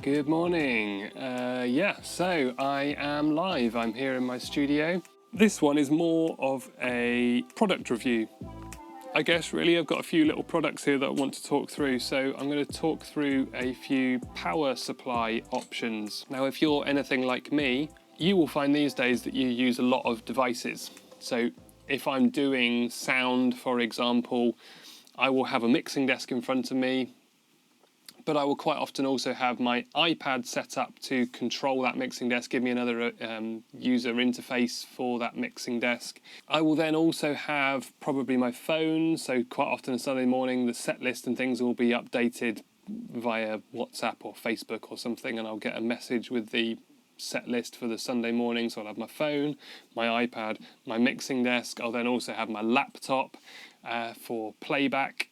Good morning. So I am live. I'm here in my studio. This one is more of a product review. I guess really I've got a few little products here that I want to talk through. So I'm going to talk through a few power supply options. Now, if you're anything like me, you will find these days that you use a lot of devices. So if I'm doing sound, for example, I will have a mixing desk in front of me, but I will quite often also have my iPad set up to control that mixing desk, give me another user interface for that mixing desk. I will then also have probably my phone, so quite often on Sunday morning the set list and things will be updated via WhatsApp or Facebook or something, and I'll get a message with the set list for the Sunday morning. So I'll have my phone, my iPad, my mixing desk. I'll then also have my laptop for playback.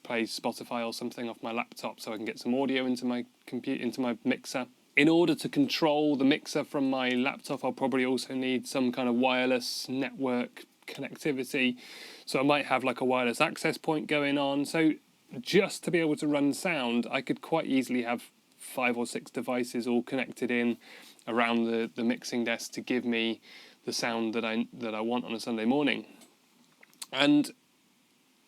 Play Spotify or something off my laptop so I can get some audio into my computer, into my mixer. In order to control the mixer from my laptop, I'll probably also need some kind of wireless network connectivity. So I might have like a wireless access point going on. So just to be able to run sound, I could quite easily have 5 or 6 devices all connected in around the mixing desk to give me the sound that I want on a Sunday morning. And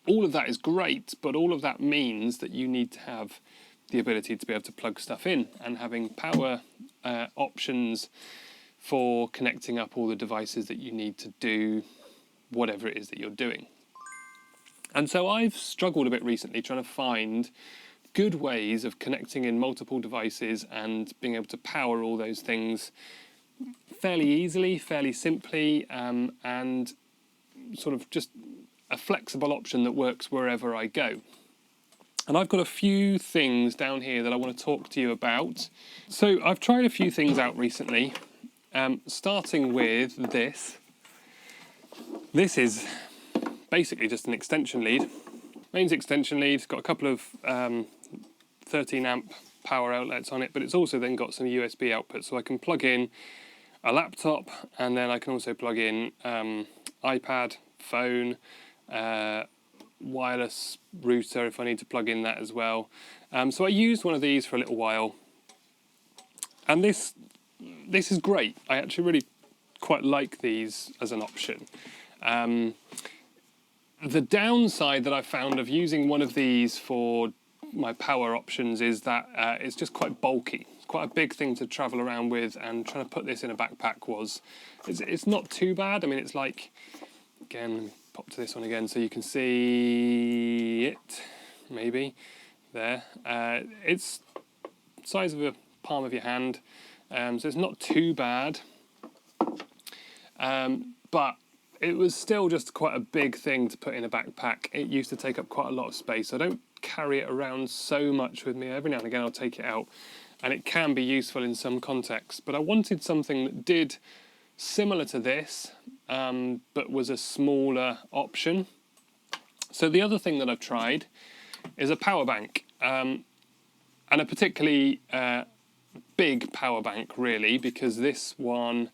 all of that is great, but all of that means that you need to have the ability to be able to plug stuff in, and having power options for connecting up all the devices that you need to do whatever it is that you're doing. And so I've struggled a bit recently trying to find good ways of connecting in multiple devices and being able to power all those things fairly easily, fairly simply, and sort of just a flexible option that works wherever I go. And I've got a few things down here that I want to talk to you about. So I've tried a few things out recently, starting with this. This is basically just an extension lead. Mains extension lead, it's got a couple of 13 amp power outlets on it, but it's also then got some USB outputs, so I can plug in a laptop, and then I can also plug in iPad, phone, wireless router if I need to plug in that as well. So I used one of these for a little while, and this is great. I actually really quite like these as an option. The downside that I found of using one of these for my power options is that it's just quite bulky. It's quite a big thing to travel around with, and trying to put this in a backpack it's not too bad. I mean, it's like, again, pop to this one again so you can see it, maybe, there. It's the size of a palm of your hand, so it's not too bad, but it was still just quite a big thing to put in a backpack. It used to take up quite a lot of space. I don't carry it around so much with me. Every now and again I'll take it out, and it can be useful in some contexts, but I wanted something that did similar to this, but was a smaller option. So the other thing that I've tried is a power bank, and a particularly big power bank, really, because this one,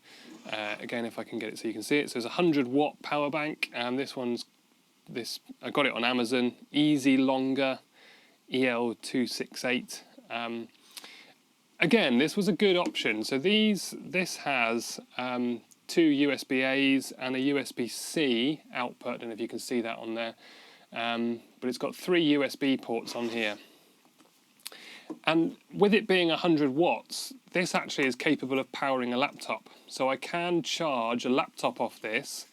again, if I can get it so you can see it, so it's a 100-watt power bank, and I got it on Amazon, Easylonger EL268. Again, this was a good option. So this has 2 USB-A's and a USB-C output. I don't know if you can see that on there, but it's got 3 USB ports on here. And with it being 100 watts, this actually is capable of powering a laptop. So I can charge a laptop off this,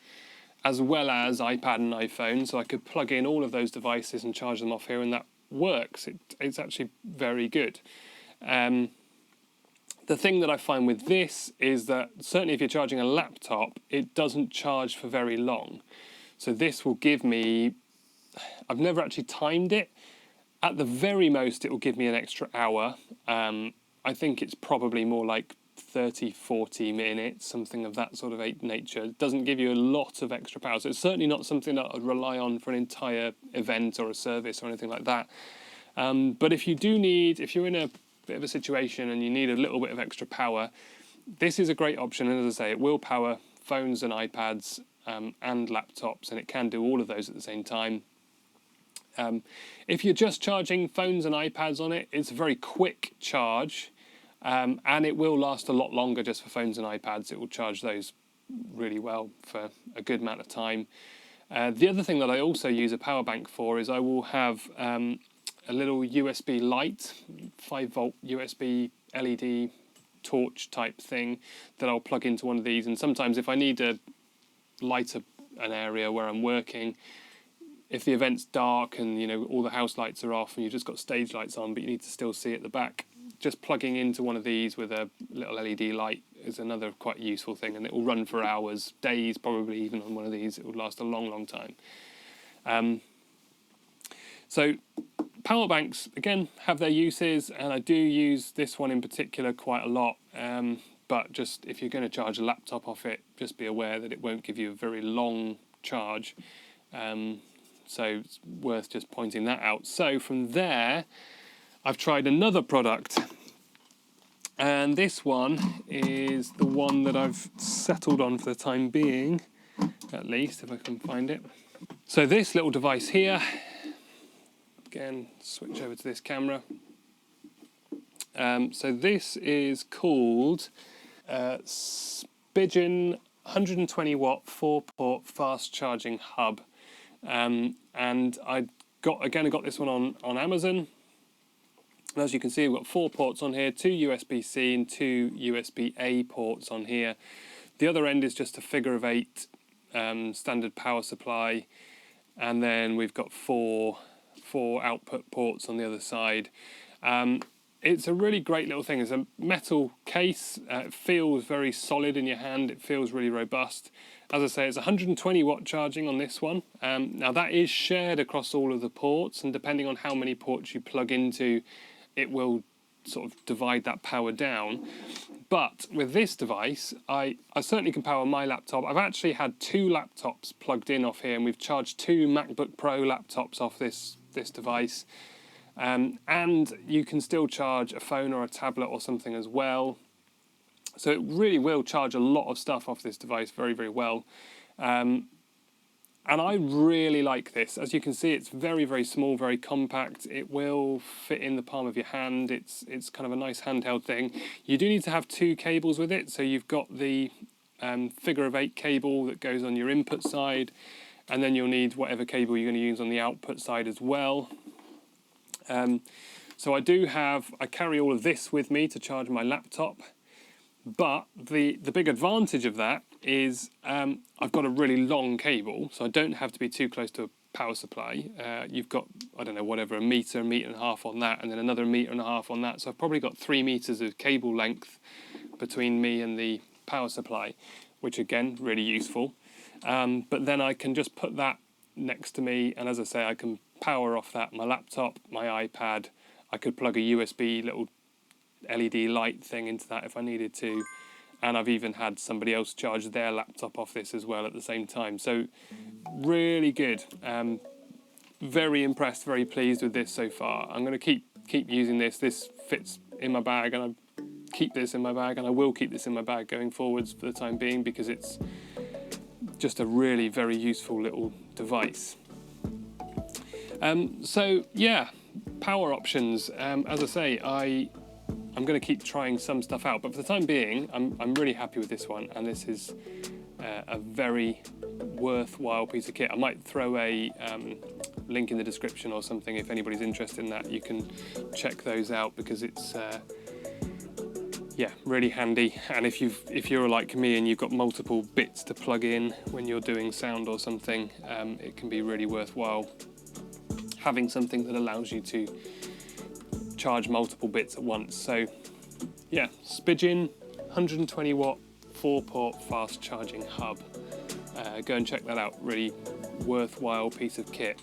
as well as iPad and iPhone. So I could plug in all of those devices and charge them off here, and that works. It's actually very good. The thing that I find with this is that certainly if you're charging a laptop, it doesn't charge for very long. So this will give me, I've never actually timed it. At the very most, it will give me an extra hour. I think it's probably more like 30, 40 minutes, something of that sort of nature. It doesn't give you a lot of extra power. So it's certainly not something that I'd rely on for an entire event or a service or anything like that. But if you're in a bit of a situation and you need a little bit of extra power, this is a great option. And as I say, it will power phones and iPads and laptops, and it can do all of those at the same time. If you're just charging phones and iPads on it, it's a very quick charge, and it will last a lot longer just for phones and iPads. It will charge those really well for a good amount of time. The other thing that I also use a power bank for is I will have a little USB light, 5-volt USB LED torch type thing that I'll plug into one of these. And sometimes if I need to light up an area where I'm working, if the event's dark and all the house lights are off and you've just got stage lights on but you need to still see at the back, just plugging into one of these with a little LED light is another quite useful thing, and it will run for hours, days probably even on one of these. It will last a long time. So power banks, again, have their uses, and I do use this one in particular quite a lot. But just if you're going to charge a laptop off it, just be aware that it won't give you a very long charge. So it's worth just pointing that out. So from there, I've tried another product. And this one is the one that I've settled on for the time being, at least, if I can find it. So this little device here, again, switch over to this camera. So this is called Spigen 120 watt 4-port fast charging hub. And I got this one on Amazon. And as you can see, we've got 4 ports on here, 2 USB-C and 2 USB-A ports on here. The other end is just a figure of 8 standard power supply. And then we've got four output ports on the other side. It's a really great little thing. It's a metal case. It feels very solid in your hand. It feels really robust. As I say, it's 120 watt charging on this one. Now that is shared across all of the ports, and depending on how many ports you plug into, it will sort of divide that power down. But with this device, I certainly can power my laptop. I've actually had 2 laptops plugged in off here, and we've charged 2 MacBook Pro laptops off this device. And you can still charge a phone or a tablet or something as well. So it really will charge a lot of stuff off this device very, very well. And I really like this. As you can see, it's very, very small, very compact. It will fit in the palm of your hand. It's kind of a nice handheld thing. You do need to have 2 cables with it. So you've got the figure of 8 cable that goes on your input side, and then you'll need whatever cable you're going to use on the output side as well. So I carry all of this with me to charge my laptop. But the big advantage of that is I've got a really long cable, so I don't have to be too close to a power supply. You've got, I don't know, whatever, a metre and a half on that, and then another 1.5 meters on that. So I've probably got 3 meters of cable length between me and the power supply, which again, really useful. But then I can just put that next to me, and as I say, I can power off that my laptop, my iPad. I could plug a USB little LED light thing into that if I needed to, and I've even had somebody else charge their laptop off this as well at the same time. So really good. Very impressed, very pleased with this so far. I'm going to keep using this. This fits in my bag, and I keep this in my bag, and I will keep this in my bag going forwards for the time being, because it's just a really very useful little device. So yeah, power options. As I say, I'm going to keep trying some stuff out, but for the time being, I'm really happy with this one, and this is a very worthwhile piece of kit. I might throw a link in the description or something if anybody's interested in that. You can check those out, because it's yeah, really handy. And if you're like me and you've got multiple bits to plug in when you're doing sound or something, it can be really worthwhile having something that allows you to charge multiple bits at once. So yeah, Spigen 120 watt 4-port fast charging hub. Go and check that out. Really worthwhile piece of kit.